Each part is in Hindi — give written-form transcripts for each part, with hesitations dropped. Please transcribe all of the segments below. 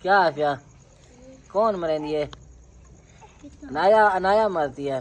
क्या क्या कौन मरेंदी है? अनाया अनाया मरती है।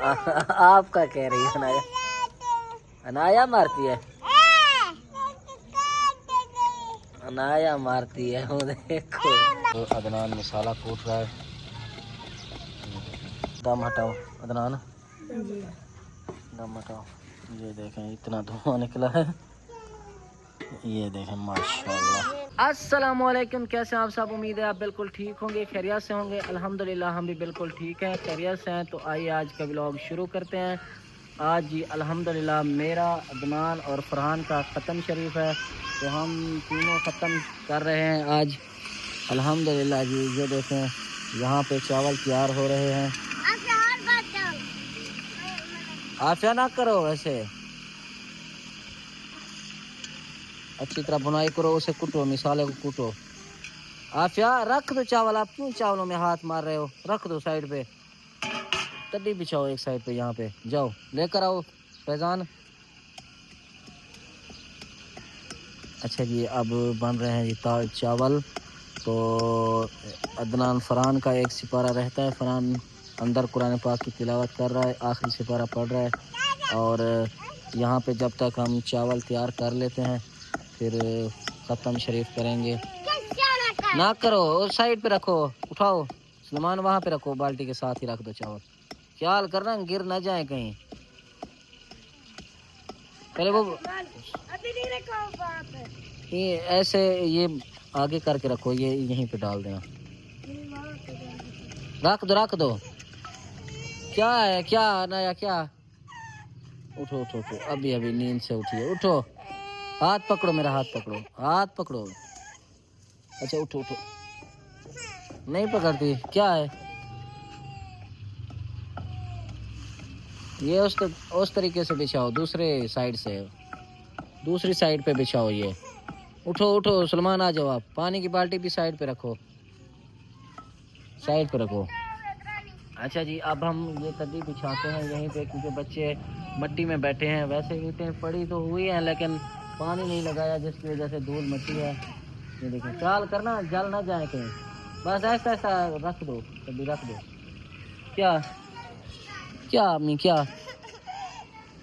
आपका कह रही है अनाया, अनाया मारती है, अनाया मारती है। वो देखो तो अदनान मसाला कूट रहा है। दम हटाओ अदनान, दम हटाओ। ये देखें इतना धुआं निकला है, ये देखें माशाल्लाह। अस्सलामुअलैकुम, कैसे हैं आप सब? उम्मीद है आप बिल्कुल ठीक होंगे, खैरियत से होंगे। अल्हम्दुलिल्लाह हम भी बिल्कुल ठीक हैं, खैरियत से हैं। तो आइए आज का व्लॉग शुरू करते हैं। आज जी अल्हम्दुलिल्लाह मेरा, अदनान और फरहान का ख़त्म शरीफ है, तो हम तीनों ख़त्म कर रहे हैं आज अल्हम्दुलिल्लाह जी। ये देखें यहाँ पे चावल तैयार हो रहे हैं। आफिया ना करो, वैसे अच्छी तरह बुनाई करो, उसे कुटो, मिसाले को कुटो। आफिया रख दो चावल, आप क्यों चावलों में हाथ मार रहे हो? रख दो साइड पे, तभी बिछाओ एक साइड पे। यहाँ पे जाओ लेकर आओ फैजान। अच्छा जी, अब बन रहे हैं ये चावल। तो अदनान फरहान का एक सिपारा रहता है, फरहान अंदर कुरान पाक की तिलावत कर रहा है, आखिरी सिपारा पढ़ रहा है। और यहाँ पे जब तक हम चावल तैयार कर लेते हैं फिर ख़त्म शरीफ करेंगे। ना करो, उस साइड पे रखो, उठाओ सलमान, वहाँ पे रखो, बाल्टी के साथ ही रख दो चावल। ख्याल करना गिर ना जाए कहीं। पहले वो अभी नहीं रखो, ये ऐसे ये आगे करके रखो, ये यहीं पे डाल देना। रख दो। क्या है, क्या नया, क्या? उठो उठो उठो, अभी अभी नींद से उठी है, उठो। हाथ पकड़ो, मेरा हाथ पकड़ो, हाथ पकड़ो। अच्छा उठो उठो, नहीं पकड़ती, क्या है ये? उस तरीके से बिछाओ, दूसरे साइड से, दूसरी साइड पे बिछाओ ये। उठो उठो सलमान, आ जाओ आप। पानी की बाल्टी भी साइड पे रखो, साइड पे रखो। अच्छा जी, अब हम ये तड्डी बिछाते हैं यहीं पे, क्योंकि बच्चे मट्टी में बैठे हैं। वैसे ईंटें पड़ी तो हुई हैं, लेकिन पानी नहीं लगाया, जिसकी वजह से धूल मट्टी है। ये देखिए, ख्याल करना जल ना जाए कहीं। बस ऐसा ऐसा रख दो, तड्डी रख दो। क्या क्या अम्मी, क्या?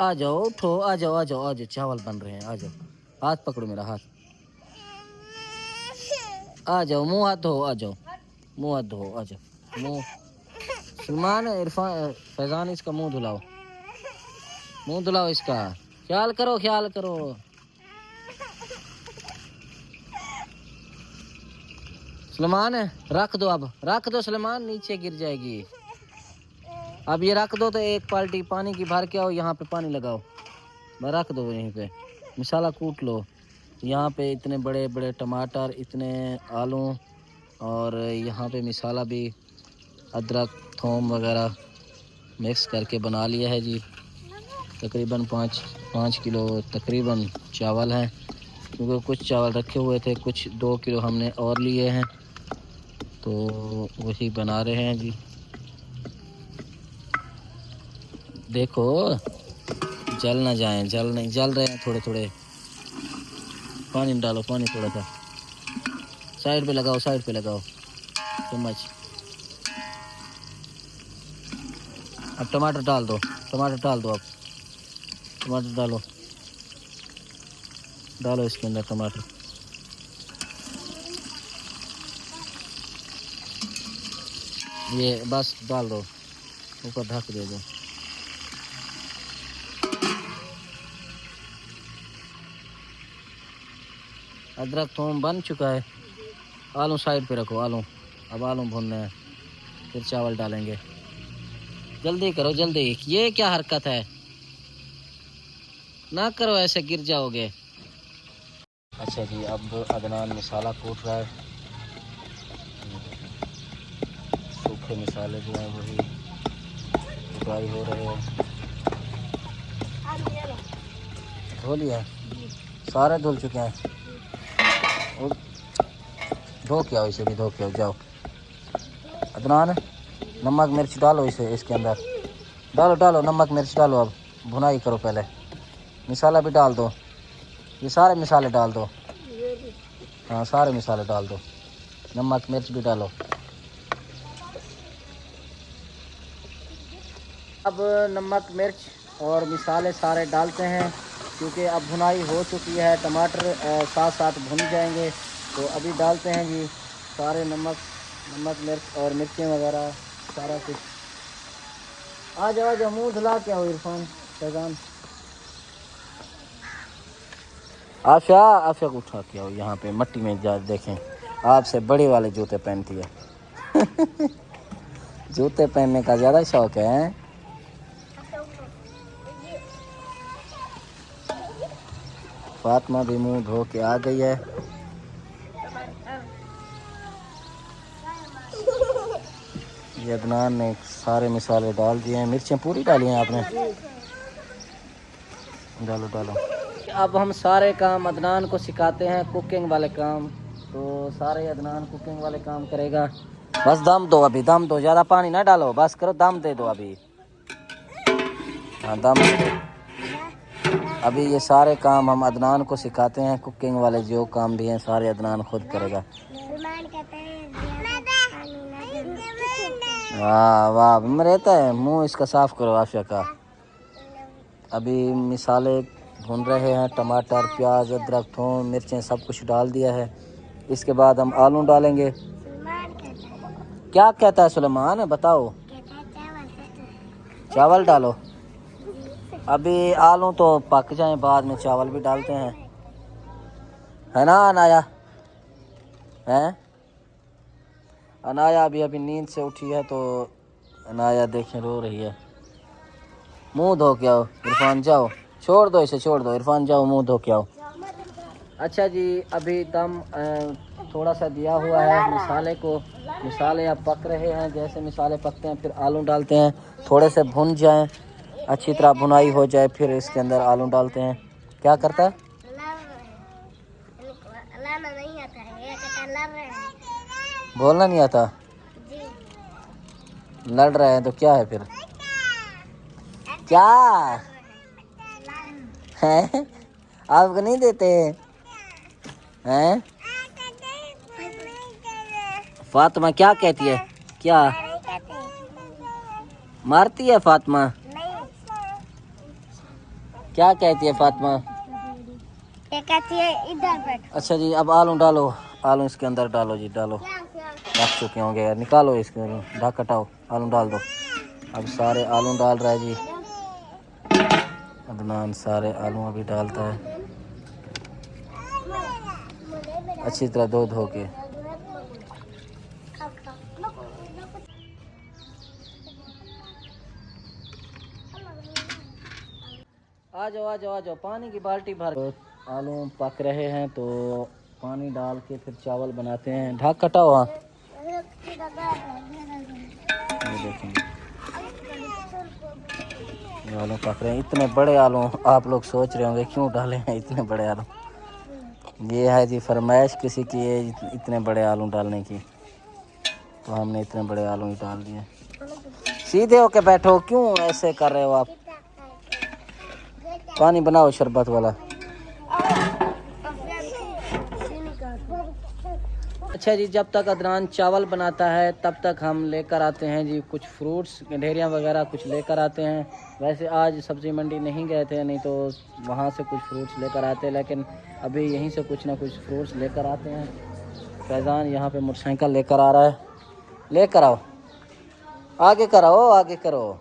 आ जाओ, उठो, आ जाओ आ जाओ आ जाओ, चावल बन रहे हैं, आ जाओ। हाथ पकड़ो, मेरा हाथ, आ जाओ। मुंह हाथ धो, आ जाओ, मुंह हाथ धो, आ जाओ। मुंह सलमान, इरफान, फैजान, इसका मुंह धुलाओ, मुंह धुलाओ इसका। ख्याल करो, ख्याल करो। सलमान रख दो, अब रख दो सलमान, नीचे गिर जाएगी। अब ये रख दो, तो एक बाल्टी पानी की भर के आओ, यहाँ पे पानी लगाओ, मैं रख दो यहीं पे। मसाला कूट लो, यहाँ पे इतने बड़े बड़े टमाटर, इतने आलू, और यहाँ पे मसाला भी अदरक थोम वगैरह मिक्स करके बना लिया है जी। तकरीबन पाँच किलो तकरीबन चावल हैं, क्योंकि कुछ चावल रखे हुए थे, कुछ 2 किलो हमने और लिए हैं, तो वही बना रहे हैं जी। देखो जल ना जाएं, जल रहे हैं थोड़े थोड़े। पानी डालो, पानी थोड़ा सा साइड पे लगाओ, साइड पे लगाओ चम्मच। अब टमाटर डाल दो, टमाटर डाल दो, अब टमाटर डालो, डालो इसके अंदर टमाटर। ये बस डाल दो, ऊपर ढक दे दो। अदरक थोम बन चुका है। आलू साइड पे रखो, आलू, अब आलू भूनने हैं, फिर चावल डालेंगे। जल्दी करो जल्दी, ये क्या हरकत है? ना करो ऐसे, गिर जाओगे। अच्छा जी, अब अदनान मसाला कूट रहा है। सूखे मसाले जो हैं वही फ्राई हो रहे हैं। धो लिया, सारे धुल चुके हैं। और धो के आओ, इसे भी धो के आओ, जाओ। अदनान नमक मिर्च डालो इसे, इसके अंदर डालो, डालो नमक मिर्च डालो। अब भुनाई करो पहले, मसाला भी डाल दो, ये सारे मसाले डाल दो। हाँ सारे मसाले डाल दो, नमक मिर्च भी डालो। अब नमक मिर्च और मसाले सारे डालते हैं, क्योंकि अब भुनाई हो चुकी है, टमाटर साथ साथ भुन जाएंगे। तो अभी डालते हैं जी सारे नमक मिर्च और मिर्चें वगैरह सारा कुछ। आ जाओ मुँह धुला के आओ इरफान फैजान। आफिया को उठा के आओ यहाँ पे मट्टी में जा, देखें आपसे बड़े वाले जूते पहनती है। जूते पहनने का ज़्यादा शौक है। फातिमा भी मुंह धो के आ गई है। ये अदनान ने सारे मसाले डाल दिए हैं, मिर्चें पूरी डाली हैं आपने। डालो। अब हम सारे काम अदनान को सिखाते हैं, कुकिंग वाले काम। तो सारे अदनान कुकिंग वाले काम करेगा। बस दम दो, अभी दम दो, ज़्यादा पानी ना डालो, बस करो, दम दे दो अभी। हाँ दम दे दो। अभी ये सारे काम हम अदनान को सिखाते हैं, कुकिंग वाले जो काम भी हैं सारे अदनान खुद करेगा। वाह वाह रहता है, मुंह इसका साफ करो आफिया का। अभी मसाले भून रहे हैं, टमाटर प्याज अदरक थूम मिर्चें सब कुछ डाल दिया है। इसके बाद हम आलू डालेंगे। क्या कहता है सुलेमान, बताओ। चावल डालो। अभी आलू तो पक जाए, बाद में चावल भी डालते हैं, है ना अनाया? हैं अनाया अभी नींद से उठी है, तो अनाया देखें रो रही है। मुंह धो के आओ इरफान, जाओ, छोड़ दो इसे, छोड़ दो इरफान, जाओ मुंह धो के आओ। अच्छा जी, अभी दम थोड़ा सा दिया हुआ है मसाले को। मसाले अब पक रहे हैं, जैसे मसाले पकते हैं फिर आलू डालते हैं, थोड़े से भुन जाएं, अच्छी तरह भुनाई हो जाए, फिर इसके अंदर आलू डालते हैं। क्या करता है? बोलना नहीं आता? लड़ रहे हैं तो क्या है फिर? क्या है? आपको नहीं देते हैं? फातिमा क्या कहती है? क्या मारती है फातिमा? क्या कहती है फातिमा? कहती है इधर बैठ। अच्छा जी, अब आलू डालो, आलू इसके अंदर डालो जी, डालो। रख चुके होंगे यार, निकालो इसके, ढक हटाओ, आलू डाल दो। अब सारे आलू डाल रहा है जी अदनान, सारे आलू अभी डालता है, अच्छी तरह धो के। आ जाओ, पानी की बाल्टी भर। आलू पक रहे हैं तो पानी डाल के फिर चावल बनाते हैं। ढक हटाओ। हाँ ये देखेंगे आलू पक रहे हैं, इतने बड़े आलू। आप लोग सोच रहे होंगे क्यों डाले हैं इतने बड़े आलू। ये है जी फरमाइश किसी की है इतने बड़े आलू डालने की, तो हमने इतने बड़े आलू ही डाल दिए। सीधे होके बैठो, क्यों ऐसे कर रहे हो आप? पानी बनाओ शरबत वाला। अच्छा जी, जब तक अदनान चावल बनाता है तब तक हम लेकर आते हैं जी कुछ फ्रूट्स, ढेरियाँ वगैरह कुछ लेकर आते हैं। वैसे आज सब्ज़ी मंडी नहीं गए थे, नहीं तो वहाँ से कुछ फ्रूट्स लेकर आते, लेकिन अभी यहीं से कुछ ना कुछ फ्रूट्स लेकर आते हैं। फैज़ान यहाँ पे मोटरसाइकिल लेकर आ रहा है, लेकर आओ, आगे कराओ, आगे करो।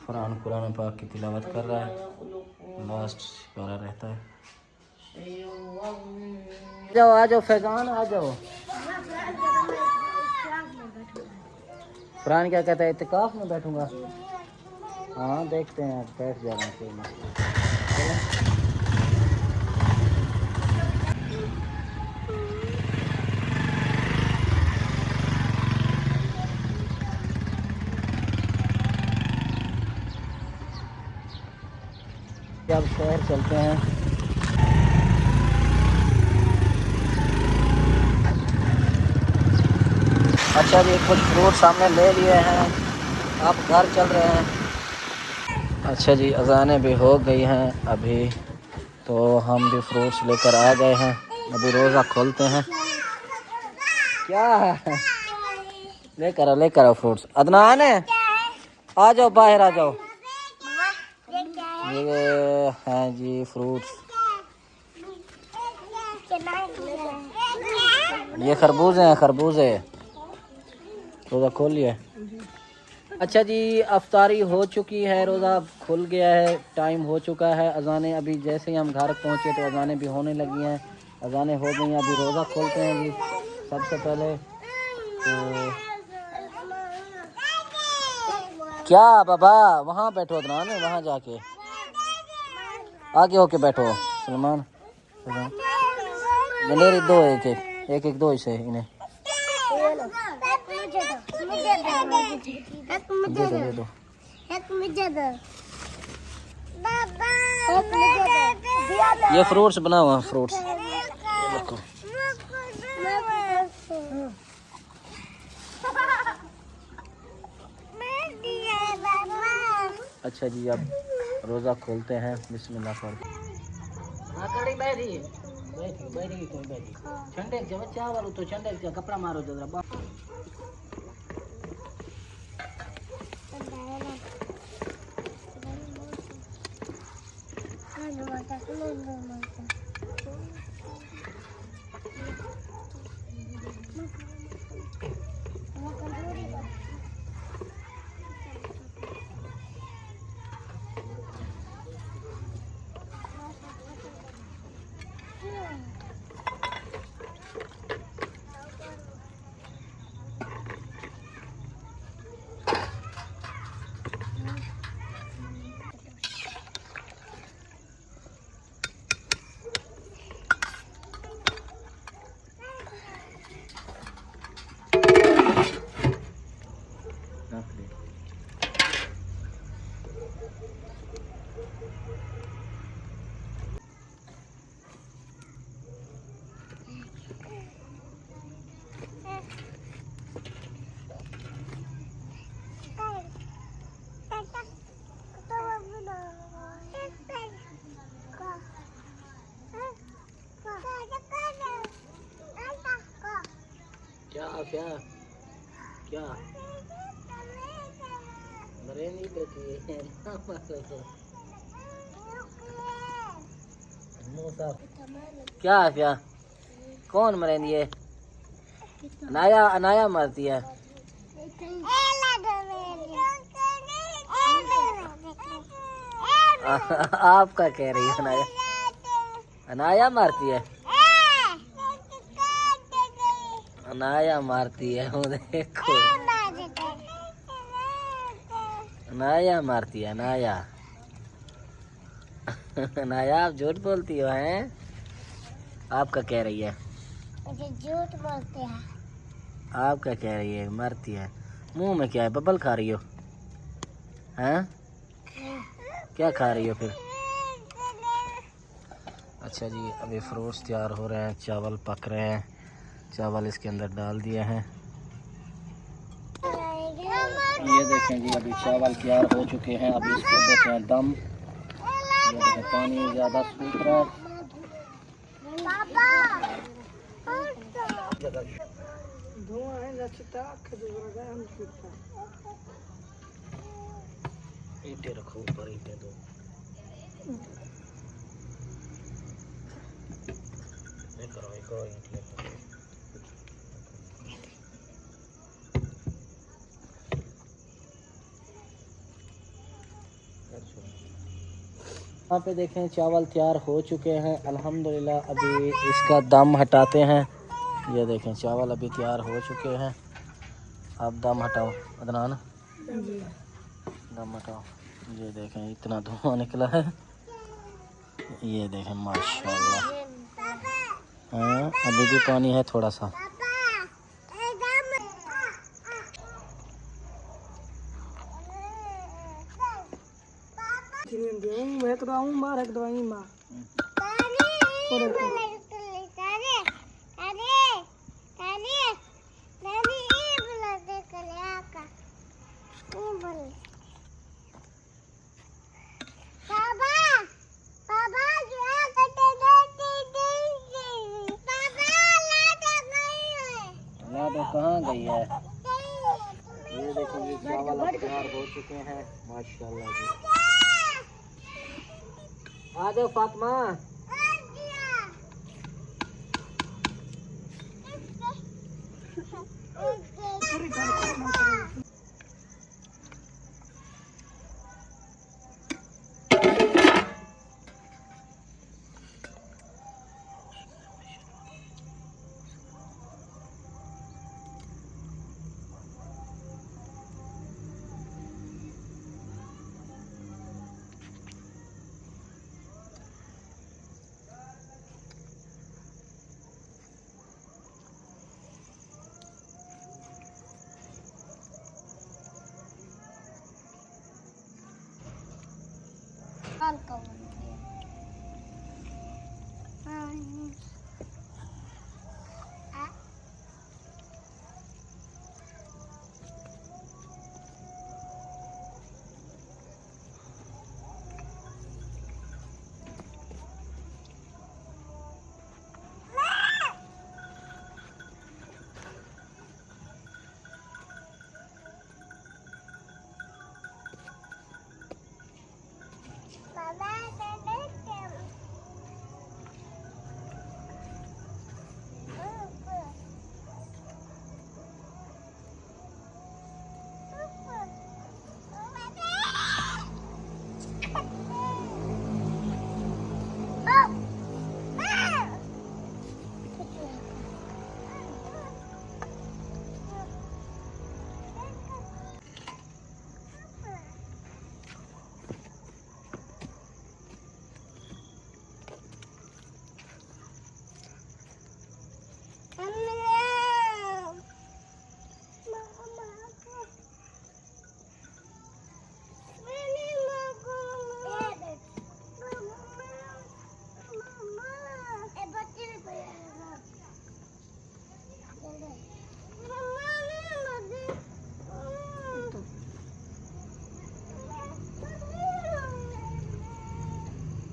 फरहान कुरान पाक की तिलावत कर रहा है, लास्ट पारा रहता है। आ जाओ फैजान, आ जाओ। फरहान क्या कहता है, इत्तिकाफ में बैठूंगा? हाँ देखते हैं, बैठ जा रहे हैं, कोई मसला। अब शहर चलते हैं। अच्छा जी, कुछ फ्रूट सामने ले लिए हैं, अब घर चल रहे हैं। अच्छा जी, अज़ानें भी हो गई हैं अभी, तो हम भी फ्रूट्स लेकर आ गए हैं। अभी रोज़ा खोलते हैं। क्या है? लेकर आओ फ्रूट्स। अदनान है, आ जाओ बाहर, आ जाओ। ये हैं जी फ्रूट्स, ये खरबूजे हैं, खरबूजे। रोज़ा खोल लिया। अच्छा जी, अफ्तारी हो चुकी है, रोज़ा खुल गया है, टाइम हो चुका है। अज़ानें अभी जैसे ही हम घर पहुँचे तो अज़ानें भी होने लगी हैं। अज़ानें हो गई हैं, अभी रोज़ा खोलते हैं जी। सबसे पहले तो क्या बाबा, वहाँ बैठो अदनान, वहाँ जाके आगे होके बैठो। सलमान गलेरी दो, एक दो इसे, इन्हें दे दो। ये फ्रूट्स बना हुआ, फ्रूट्स देखो। अच्छा जी, अब रोज़ा खोलते हैं। बिस्मिल्लाह पढ़। हाँ कड़ी बैठी कोई बैठी ठंडे के बच्चा वालों तो ठंडे के कपड़ा मारो जरा। क्या क्या मरे नहीं बैठी क्या कौन मरे नहीं है? अनाया, अनाया मरती है। आपका कह रही है अनाया, अनाया मारती है, अनाया मारती है। वो देखो, अनाया मारती है, अनाया। अनाया आप झूठ बोलती हो हैं? आपका कह रही है, झूठ बोलते हैं। आपका कह रही है मरती है। मुंह में क्या है, बबल खा रही हो हैं? क्या खा रही हो फिर? अच्छा जी, अभी फ्रूट्स तैयार हो रहे हैं, चावल पक रहे हैं, चावल इसके अंदर डाल दिए हैं। ये देखें जी, अभी चावल तैयार हो चुके हैं, अभी इसको देते हैं दम। ये देखें, पानी ज़्यादा सूख रहा है। ईंटें रखो ऊपर, ईंटें दो। करो एक और ईंट लेकर। यहाँ पे देखें चावल तैयार हो चुके हैं अल्हम्दुलिल्लाह। अभी इसका दम हटाते हैं। ये देखें चावल अभी तैयार हो चुके हैं। अब दम हटाओ अदनान, दम हटाओ। ये देखें इतना धुआं निकला है। ये देखें माशाल्लाह। हाँ अभी भी पानी है थोड़ा सा। एक दवाई मार, एक दवाई मार। लाडो कहाँ गई है? ये देखिए ये चावल अब तैयार हो चुके हैं माशाल्लाह जी। आ जाओ फातिमा।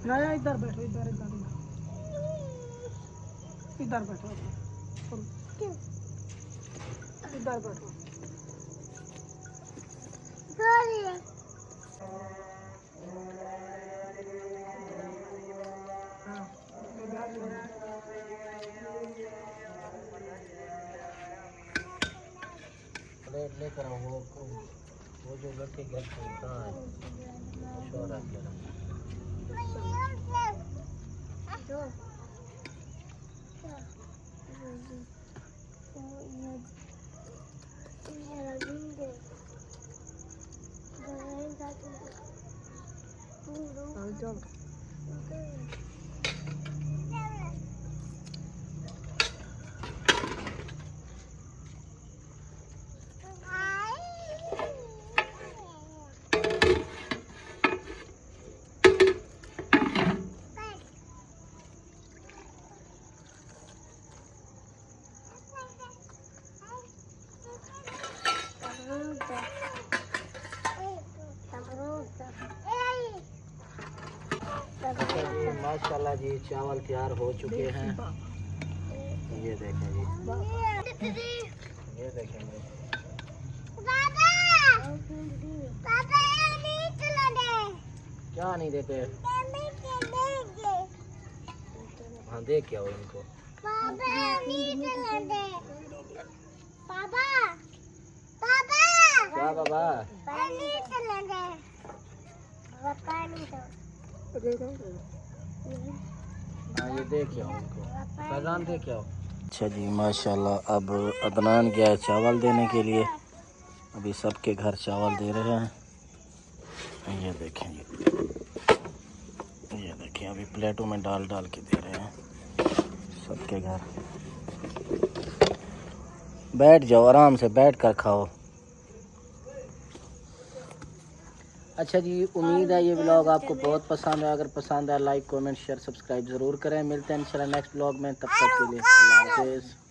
नया इधर बैठो, इधर इधर इधर बैठो, इधर बैठो। प्लेट लेकर आओ। वो जो लड़के घर पे कहाँ है? शोर आ गया। माशाल्लाह जी चावल तैयार हो चुके हैं। ये देखें जी, ये देखें जी। क्या नहीं देते? हाँ देख क्या हो इनको। क्या बाबा? हाँ ये देख क्या हो इनको। फैजान देख क्या हो। अच्छा जी माशाल्लाह अब अदनान गया है चावल देने के लिए। अभी सबके घर चावल दे रहे हैं। ये देखें जी, ये देखें अभी प्लेटों में डाल डाल के दे रहे हैं सबके घर। बैठ जाओ, आराम से बैठ कर खाओ। अच्छा जी, उम्मीद है ये व्लॉग आपको बहुत पसंद है। अगर पसंद है लाइक कमेंट शेयर सब्सक्राइब ज़रूर करें। मिलते हैं इंशाल्लाह नेक्स्ट व्लॉग में, तब तक के लिए अल्लाह हाफिज़।